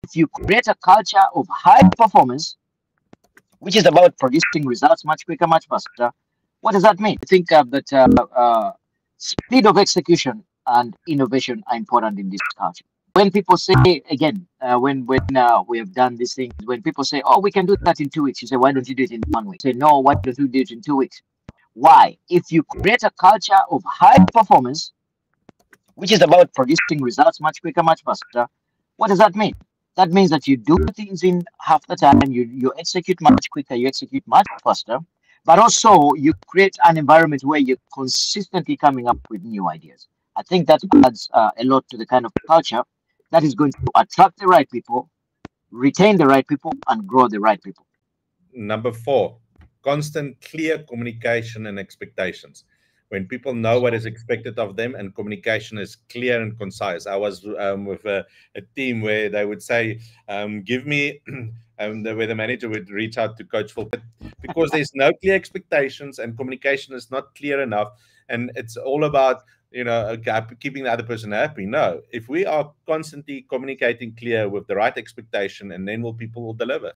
if you create a culture of high performance, which is about producing results much quicker, much faster, what does that mean? I think that speed of execution and innovation are important in this culture. When people say again, when we have done these things, when people say, "Oh, we can do that in 2 weeks," you say, "Why don't you do it in 1 week?" Say, "No, why don't you do it in 2 weeks?" Why? If you create a culture of high performance, which is about producing results much quicker, much faster, what does that mean? That means that you do things in half the time, you execute much quicker, you execute much faster, but also you create an environment where you're consistently coming up with new ideas. I think that adds a lot to the kind of culture that is going to attract the right people, retain the right people, and grow the right people. Number four, constant clear communication and expectations. When people know what is expected of them and communication is clear and concise. I was with a team where they would say, give me, where the manager would reach out to Coach Phil, because there's no clear expectations and communication is not clear enough. And it's all about, keeping the other person happy. No, if we are constantly communicating clear with the right expectation, and then people will deliver.